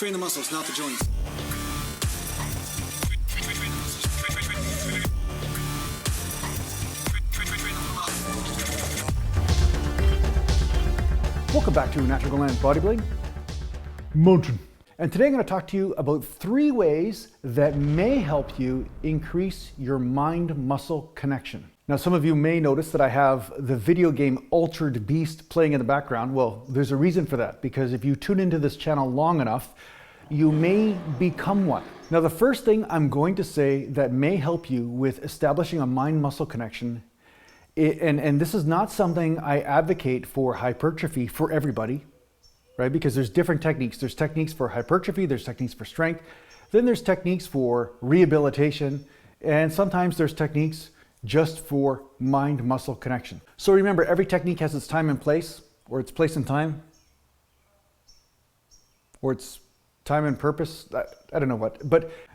Train the muscles, not the joints. Welcome back to Natural Land Bodybuilding Mountain. And today I'm going to talk to you about 3 ways that may help you increase your mind-muscle connection. Now, some of you may notice that I have the video game Altered Beast playing in the background. Well, there's a reason for that, because if you tune into this channel long enough, you may become one. Now, the first thing I'm going to say that may help you with establishing a mind-muscle connection, and this is not something I advocate for hypertrophy for everybody, right? Because there's different techniques. There's techniques for hypertrophy, there's techniques for strength, then there's techniques for rehabilitation, and sometimes there's techniques just for mind-muscle connection. So remember, every technique has its time and place, or its place and time, or its time and purpose. I don't know what.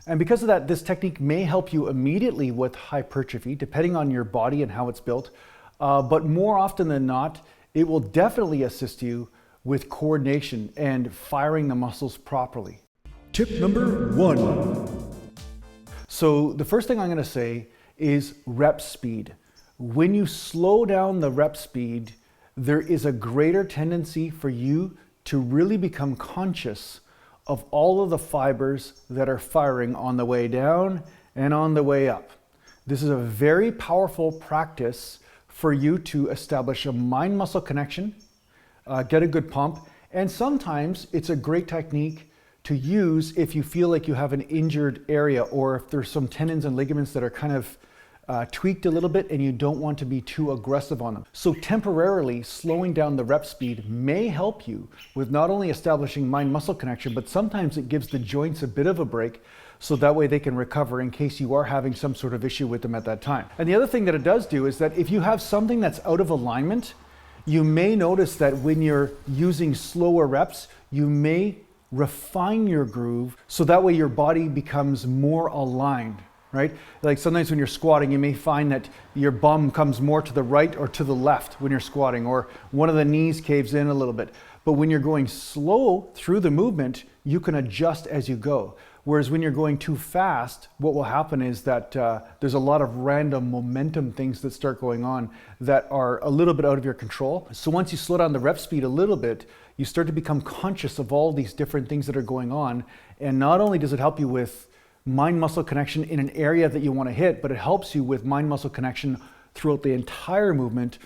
And because of that, this technique may help you immediately with hypertrophy, depending on your body and how it's built. But more often than not, it will definitely assist you with coordination and firing the muscles properly. Tip number 1. So the first thing I'm going to say is rep speed. When you slow down the rep speed, there is a greater tendency for you to really become conscious of all of the fibers that are firing on the way down and on the way up. This is a very powerful practice for you to establish a mind-muscle connection, get a good pump, and sometimes it's a great technique to use if you feel like you have an injured area, or if there's some tendons and ligaments that are kind of tweaked a little bit and you don't want to be too aggressive on them. So temporarily slowing down the rep speed may help you with not only establishing mind-muscle connection, but sometimes it gives the joints a bit of a break, so that way they can recover in case you are having some sort of issue with them at that time. And the other thing that it does do is that if you have something that's out of alignment, you may notice that when you're using slower reps, you may refine your groove, so that way your body becomes more aligned. Right? Like sometimes when you're squatting, you may find that your bum comes more to the right or to the left when you're squatting, or one of the knees caves in a little bit. But when you're going slow through the movement, you can adjust as you go. Whereas when you're going too fast, what will happen is that there's a lot of random momentum things that start going on that are a little bit out of your control. So once you slow down the rep speed a little bit, you start to become conscious of all these different things that are going on. And not only does it help you with mind-muscle connection in an area that you want to hit, but it helps you with mind-muscle connection throughout the entire movement,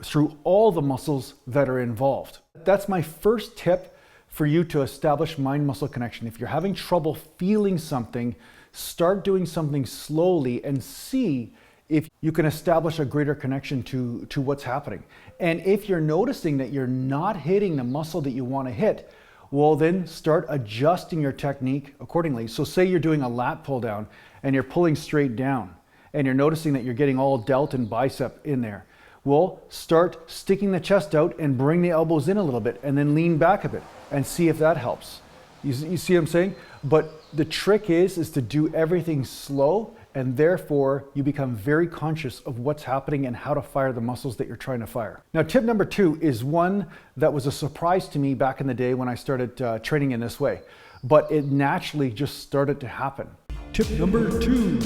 through all the muscles that are involved. That's my first tip for you to establish mind-muscle connection. If you're having trouble feeling something, start doing something slowly and see if you can establish a greater connection to what's happening. And if you're noticing that you're not hitting the muscle that you want to hit, well, then start adjusting your technique accordingly. So say you're doing a lat pull down and you're pulling straight down and you're noticing that you're getting all delt and bicep in there. Well, start sticking the chest out and bring the elbows in a little bit, and then lean back a bit and see if that helps. You see what I'm saying? But the trick is to do everything slow, and therefore you become very conscious of what's happening and how to fire the muscles that you're trying to fire. Now, tip number 2 is one that was a surprise to me back in the day when I started training in this way, but it naturally just started to happen. Tip number 2.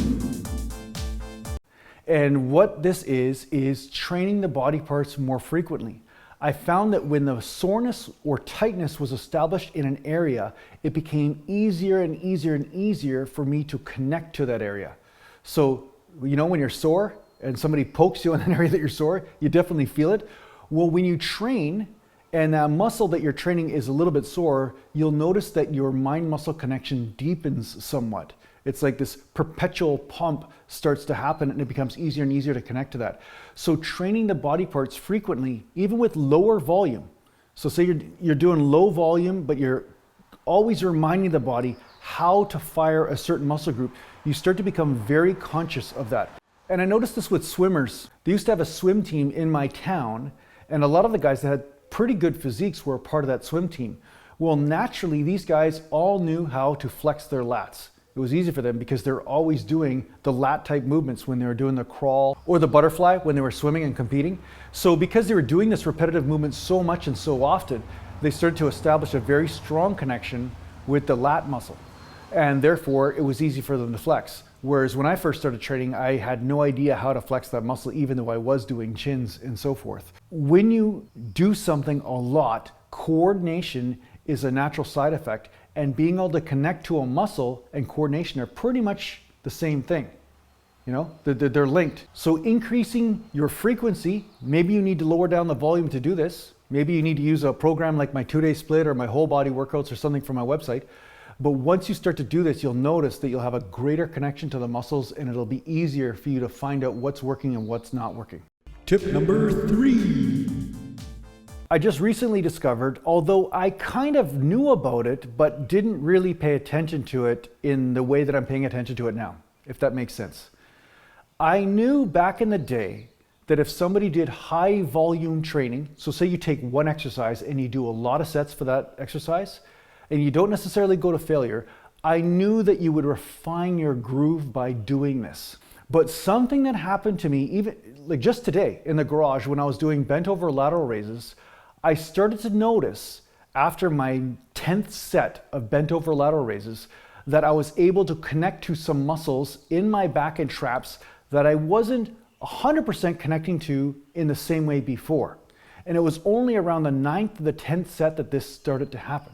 And what this is training the body parts more frequently. I found that when the soreness or tightness was established in an area, it became easier and easier and easier for me to connect to that area. So, you know, when you're sore and somebody pokes you in an area that you're sore, you definitely feel it. Well, when you train and that muscle that you're training is a little bit sore, you'll notice that your mind-muscle connection deepens somewhat. It's like this perpetual pump starts to happen, and it becomes easier and easier to connect to that. So training the body parts frequently, even with lower volume. So say you're doing low volume, but you're always reminding the body how to fire a certain muscle group, you start to become very conscious of that. And I noticed this with swimmers. They used to have a swim team in my town, and a lot of the guys that had pretty good physiques were a part of that swim team. Well, naturally, these guys all knew how to flex their lats. It was easy for them because they're always doing the lat type movements when they were doing the crawl or the butterfly when they were swimming and competing. So because they were doing this repetitive movement so much and so often, they started to establish a very strong connection with the lat muscle. And therefore, it was easy for them to flex. Whereas when I first started training, I had no idea how to flex that muscle, even though I was doing chins and so forth. When you do something a lot, coordination is a natural side effect, and being able to connect to a muscle and coordination are pretty much the same thing. You know, they're linked. So increasing your frequency, maybe you need to lower down the volume to do this. Maybe you need to use a program like my 2-day split or my whole body workouts or something from my website. But once you start to do this, you'll notice that you'll have a greater connection to the muscles, and it'll be easier for you to find out what's working and what's not working. Tip number 3. I just recently discovered, although I kind of knew about it, but didn't really pay attention to it in the way that I'm paying attention to it now, if that makes sense. I knew back in the day that if somebody did high volume training, so say you take one exercise and you do a lot of sets for that exercise, and you don't necessarily go to failure, I knew that you would refine your groove by doing this. But something that happened to me, even like just today in the garage when I was doing bent over lateral raises, I started to notice after my 10th set of bent over lateral raises that I was able to connect to some muscles in my back and traps that I wasn't 100% connecting to in the same way before. And it was only around the 9th or the 10th set that this started to happen.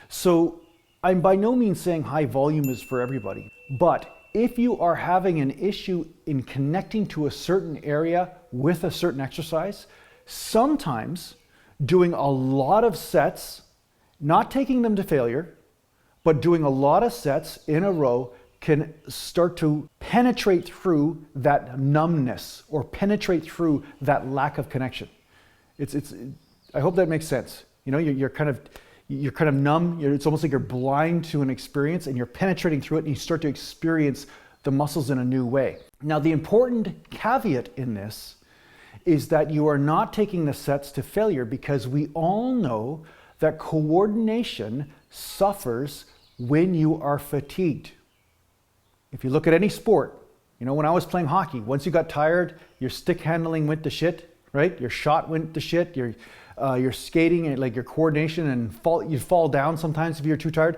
So I'm by no means saying high volume is for everybody, but if you are having an issue in connecting to a certain area with a certain exercise, sometimes doing a lot of sets, not taking them to failure, but doing a lot of sets in a row can start to penetrate through that numbness or penetrate through that lack of connection. I hope that makes sense. You know, you're kind of numb. It's almost like you're blind to an experience, and you're penetrating through it, and you start to experience the muscles in a new way. Now, the important caveat in this is that you are not taking the sets to failure, because we all know that coordination suffers when you are fatigued. If you look at any sport, you know, when I was playing hockey, once you got tired, your stick handling went to shit, right? Your shot went to shit, your skating and like your coordination, and you fall down sometimes if you're too tired.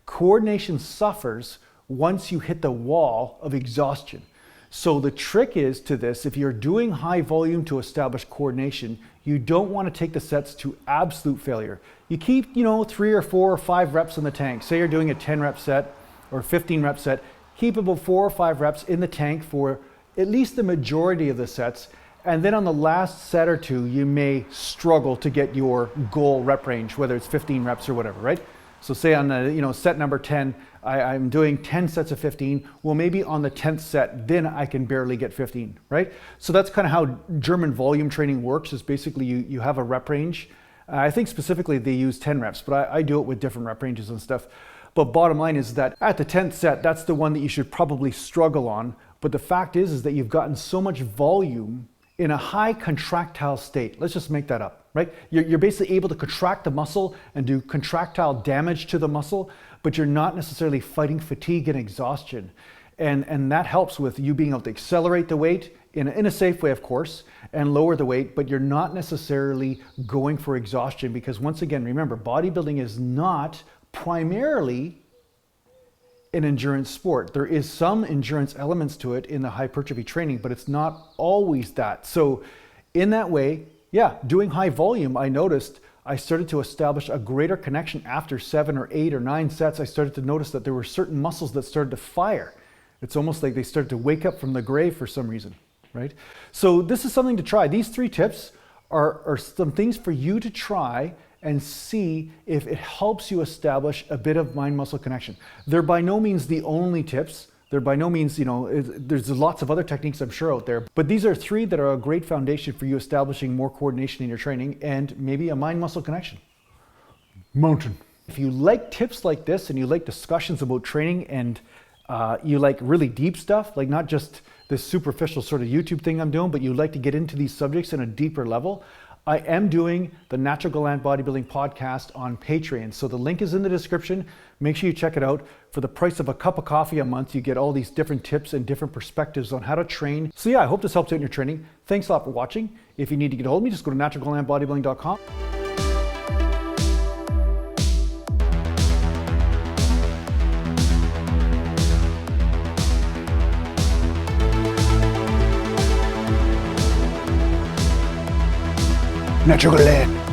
Coordination suffers once you hit the wall of exhaustion. So the trick is to this, if you're doing high volume to establish coordination, you don't want to take the sets to absolute failure. You keep, 3 or 4 or 5 reps in the tank. Say you're doing a 10 rep set or 15 rep set, keep about 4 or 5 reps in the tank for at least the majority of the sets. And then on the last set or two, you may struggle to get your goal rep range, whether it's 15 reps or whatever, right? So say on set number 10, I'm doing 10 sets of 15. Well, maybe on the 10th set, then I can barely get 15, right? So that's kind of how German volume training works, is basically you have a rep range. I think specifically they use 10 reps, but I do it with different rep ranges and stuff. But bottom line is that at the 10th set, that's the one that you should probably struggle on. But the fact is that you've gotten so much volume in a high contractile state. Let's just make that up, right? You're basically able to contract the muscle and do contractile damage to the muscle, but you're not necessarily fighting fatigue and exhaustion. And that helps with you being able to accelerate the weight in a safe way, of course, and lower the weight, but you're not necessarily going for exhaustion, because once again, remember, bodybuilding is not primarily an endurance sport. There is some endurance elements to it in the hypertrophy training, but it's not always that. So in that way, yeah, doing high volume, I noticed I started to establish a greater connection after 7 or 8 or 9 sets. I started to notice that there were certain muscles that started to fire. It's almost like they started to wake up from the grave for some reason, right? So this is something to try. These 3 tips are some things for you to try and see if it helps you establish a bit of mind-muscle connection. They're by no means the only tips. They're by no means, there's lots of other techniques I'm sure out there, but these are 3 that are a great foundation for you establishing more coordination in your training and maybe a mind-muscle connection. Mountain. If you like tips like this and you like discussions about training and you like really deep stuff, like not just this superficial sort of YouTube thing I'm doing, but you like to get into these subjects in a deeper level, I am doing the Natural Gland Bodybuilding podcast on Patreon. So the link is in the description. Make sure you check it out. For the price of a cup of coffee a month, you get all these different tips and different perspectives on how to train. So yeah, I hope this helps you out in your training. Thanks a lot for watching. If you need to get a hold of me, just go to naturalglandbodybuilding.com. Natural.